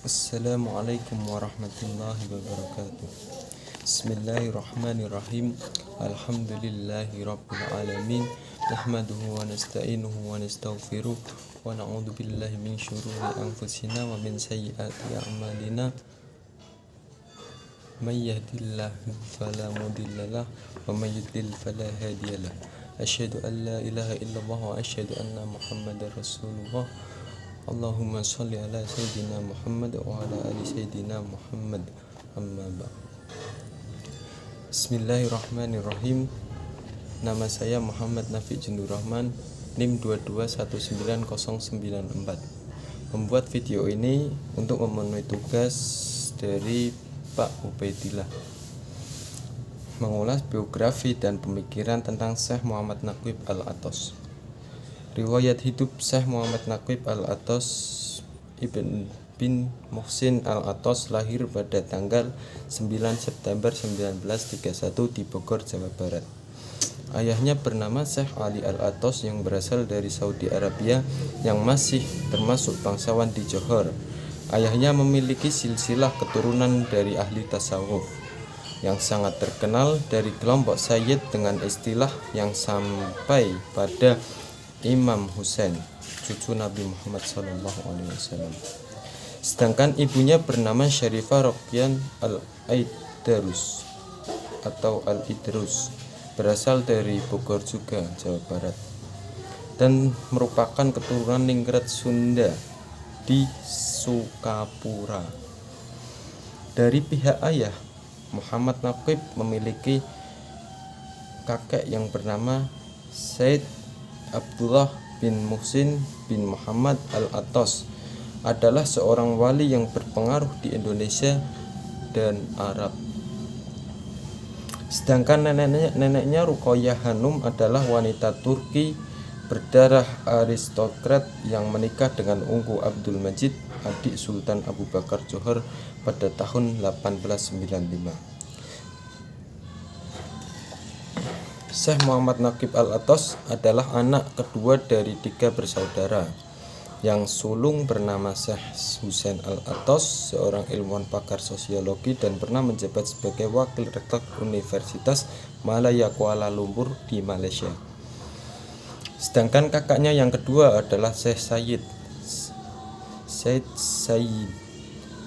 Assalamualaikum warahmatullahi wabarakatuh. Bismillahirrahmanirrahim. Alhamdulillahi rabbil alamin. Nahmaduhu wa nasta'inuhu wa nastaghfiruh wa na'udzu billahi min syururi anfusina wa min sayyiati a'malina. May yahdihillahu fala mudhillalah wa may yudlil fala hadiyalah. Asyhadu an la ilaha illallah wa asyhadu anna Muhammadar Rasulullah. Allahumma sholli ala sayyidina Muhammad wa ala ali sayyidina Muhammad. Amma ba'd. Bismillahirrahmanirrahim. Nama saya Muhammad Nafi Jindur Rahman, NIM 2219094. Membuat video ini untuk memenuhi tugas dari Pak Ubaidillah, mengulas biografi dan pemikiran tentang Syekh Muhammad Naqib Al-Athas. Riwayat hidup Syekh Muhammad Naqib Al-Athas Ibn bin Muhsin Al-Athas lahir pada tanggal 9 September 1931 di Bogor, Jawa Barat. Ayahnya bernama Syekh Ali Al-Athas yang berasal dari Saudi Arabia yang masih termasuk bangsawan di Johor. Ayahnya memiliki silsilah keturunan dari ahli tasawuf yang sangat terkenal dari kelompok Sayyid dengan istilah yang sampai pada Imam Husain, cucu Nabi Muhammad SAW. Sedangkan ibunya bernama Syarifah Roqyan Al-Idrus atau Al-Idrus, berasal dari Bogor juga, Jawa Barat, dan merupakan keturunan ningrat Sunda di Sukapura. Dari pihak ayah, Muhammad Naqib memiliki kakek yang bernama Said Abdullah bin Muhsin bin Muhammad Al-Athas, adalah seorang wali yang berpengaruh di Indonesia dan Arab. Sedangkan neneknya Ruqayyah Hanum adalah wanita Turki berdarah aristokrat yang menikah dengan Ungku Abdul Majid, adik Sultan Abu Bakar Johor pada tahun 1895. Syekh Muhammad Naqib Al-Athas adalah anak kedua dari 3 bersaudara. Yang sulung bernama Syekh Husain Al-Athas, seorang ilmuwan pakar sosiologi dan pernah menjabat sebagai wakil rektor Universitas Malaya Kuala Lumpur di Malaysia. Sedangkan kakaknya yang kedua adalah Syekh Said,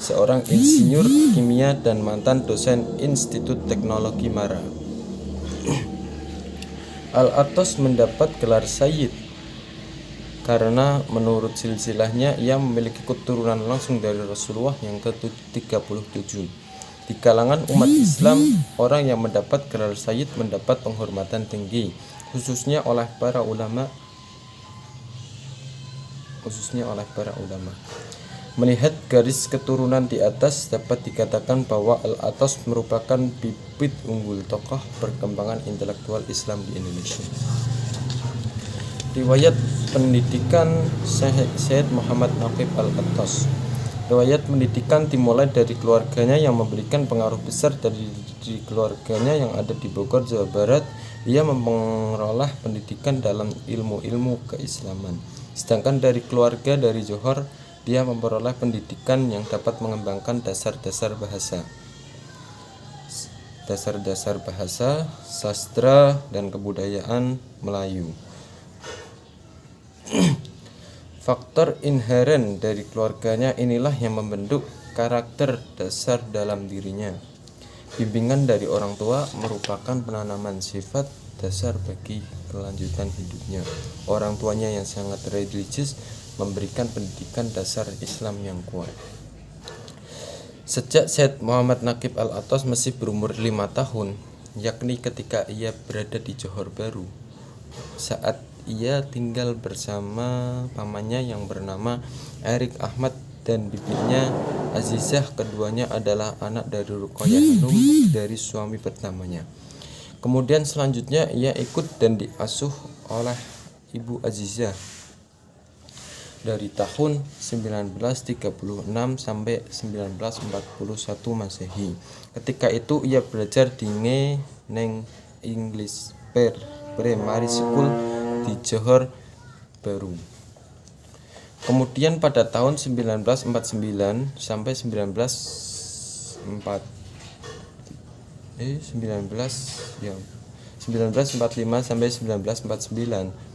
seorang insinyur kimia dan mantan dosen Institut Teknologi Mara. Al-Athas mendapat gelar Sayyid karena menurut silsilahnya ia memiliki keturunan langsung dari Rasulullah yang ke-37. Di kalangan umat Islam, orang yang mendapat gelar Sayyid mendapat penghormatan tinggi, khususnya oleh para ulama. Melihat garis keturunan di atas, dapat dikatakan bahwa Al-Athas merupakan bibit unggul tokoh perkembangan intelektual Islam di Indonesia. Riwayat pendidikan Syekh Muhammad Naqib Al-Athas. Riwayat pendidikan dimulai dari keluarganya yang memberikan pengaruh besar. Dari keluarganya yang ada di Bogor, Jawa Barat, ia memperoleh pendidikan dalam ilmu-ilmu keislaman. Sedangkan dari keluarga dari Johor, dia memperoleh pendidikan yang dapat mengembangkan dasar-dasar bahasa, sastra, dan kebudayaan Melayu. Faktor inheren dari keluarganya inilah yang membentuk karakter dasar dalam dirinya. Bimbingan dari orang tua merupakan penanaman sifat dasar bagi kelanjutan hidupnya. Orang tuanya yang sangat religius memberikan pendidikan dasar Islam yang kuat. Sejak Syekh Muhammad Naqib Al-Athas masih berumur 5 tahun, yakni ketika ia berada di Johor Baru, saat ia tinggal bersama pamannya yang bernama Erik Ahmad dan bibinya Azizah. Keduanya adalah anak dari Ruqayyah Hanum dari suami pertamanya. Kemudian selanjutnya ia ikut dan diasuh oleh Ibu Azizah dari tahun 1936 sampai 1941 Masehi. Ketika itu ia belajar di Neng English Primary School di Johor Baru. Kemudian pada tahun 1949 sampai 1945 sampai 1949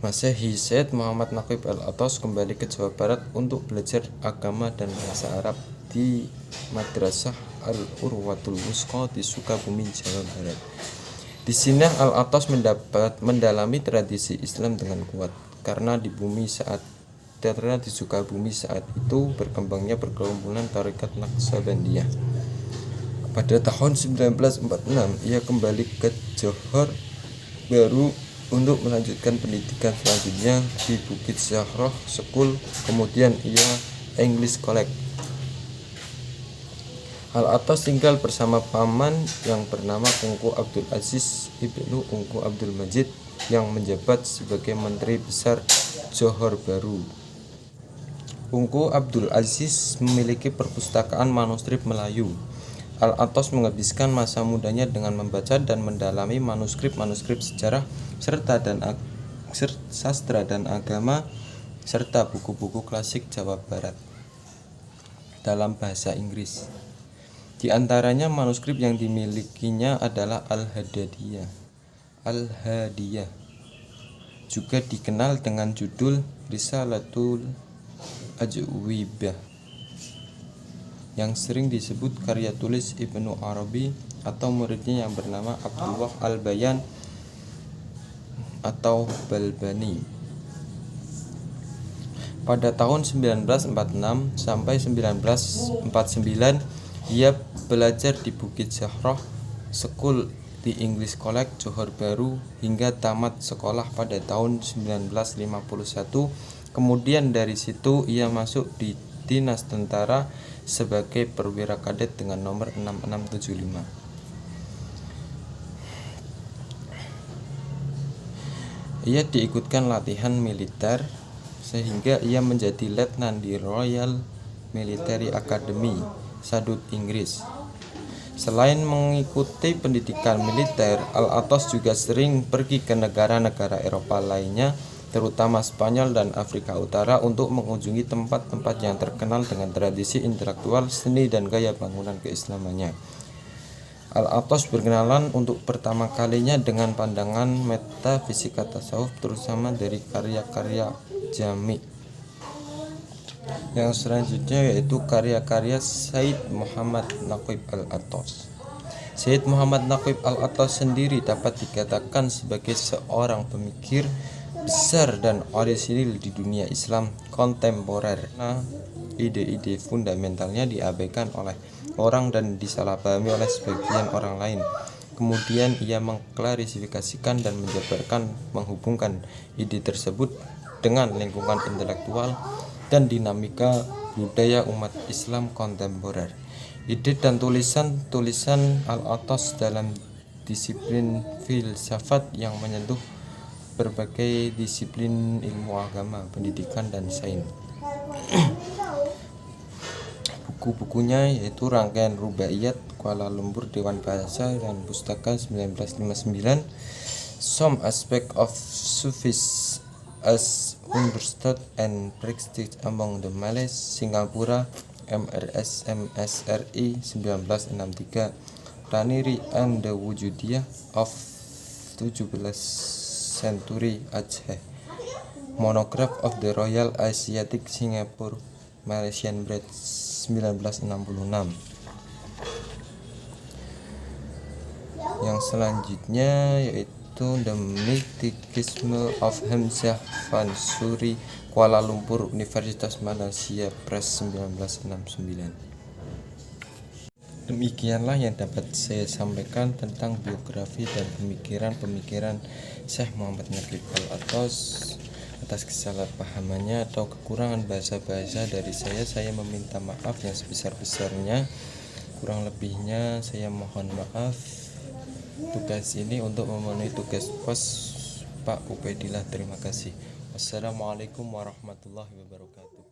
Masehi, Syed Muhammad Naqib Al-Athos kembali ke Jawa Barat untuk belajar agama dan bahasa Arab di Madrasah Al-Urwatul Wusqa di Sukabumi, Jawa Barat. Di sini Al-Athos mendalami tradisi Islam dengan kuat karena di Sukabumi saat itu berkembangnya perkumpulan tarekat Naqsabandiyah. Pada tahun 1946 ia kembali ke Johor Baru untuk melanjutkan pendidikan selanjutnya di Bukit Syahroh School, kemudian ia English College. Al-Athos tinggal bersama paman yang bernama Ungku Abdul Aziz Ibnu Ungku Abdul Majid yang menjabat sebagai Menteri Besar Johor Baru. Ungku Abdul Aziz memiliki perpustakaan manuskrip Melayu. Al-Athos menghabiskan masa mudanya dengan membaca dan mendalami manuskrip-manuskrip sejarah sastra dan agama serta buku-buku klasik Jawa Barat dalam bahasa Inggris. Di antaranya manuskrip yang dimilikinya adalah Al-Hadiyah, juga dikenal dengan judul Risalatul Ajwibah, yang sering disebut karya tulis Ibnu Arabi atau muridnya yang bernama Abdullah Al-Bayan atau Balbani. Pada tahun 1946 sampai 1949 ia belajar di Bukit Syahroh School di English College Johor Baru hingga tamat sekolah pada tahun 1951. Kemudian dari situ ia masuk di Dinas Tentara sebagai perwira kadet dengan nomor 6675. Ia diikutkan latihan militer sehingga ia menjadi letnan di Royal Military Academy, Sadut Inggris. Selain mengikuti pendidikan militer, Al-Athos juga sering pergi ke negara-negara Eropa lainnya, terutama Spanyol dan Afrika Utara, untuk mengunjungi tempat-tempat yang terkenal dengan tradisi intelektual, seni, dan gaya bangunan keislamannya. Al-Athos berkenalan untuk pertama kalinya dengan pandangan metafisika tasawuf, terutama dari karya-karya Jami'. Yang selanjutnya yaitu karya-karya Syed Muhammad Naqib Al-Athos. Syed Muhammad Naqib Al-Athos sendiri dapat dikatakan sebagai seorang pemikir besar dan orisinil di dunia Islam kontemporer. Nah, ide-ide fundamentalnya diabaikan oleh orang dan disalahpahami oleh sebagian orang lain. Kemudian ia mengklarifikasikan dan menghubungkan ide tersebut dengan lingkungan intelektual dan dinamika budaya umat Islam kontemporer. Ide dan tulisan Al-Athos dalam disiplin filsafat yang menyentuh berbagai disiplin ilmu agama, pendidikan, dan sains. Buku-bukunya yaitu rangkaian Rubaiyat Kuala Lumpur Dewan Bahasa dan Pustaka 1959, Some Aspect of Sufis as Understood and Practiced Among the Malays, Singapura, MRS-MSRI 1963, Raniri and the Wujudiyah of 17th Century Aceh, Monograph of the Royal Asiatic Singapore Malaysian Breed 1966. Yang selanjutnya yaitu The Mysticism of Hamzah Fansuri, Kuala Lumpur, Universitas Malaysia Press 1969. Demikianlah yang dapat saya sampaikan tentang biografi dan pemikiran Syekh Muhammad Naqib Al-Athos. Atas kesalahpahamannya atau kekurangan bahasa-bahasa dari saya meminta maaf yang sebesar-besarnya. Kurang lebihnya saya mohon maaf. Tugas ini untuk memenuhi tugas pos Pak Ubaidillah. Terima kasih. Wassalamualaikum warahmatullahi wabarakatuh.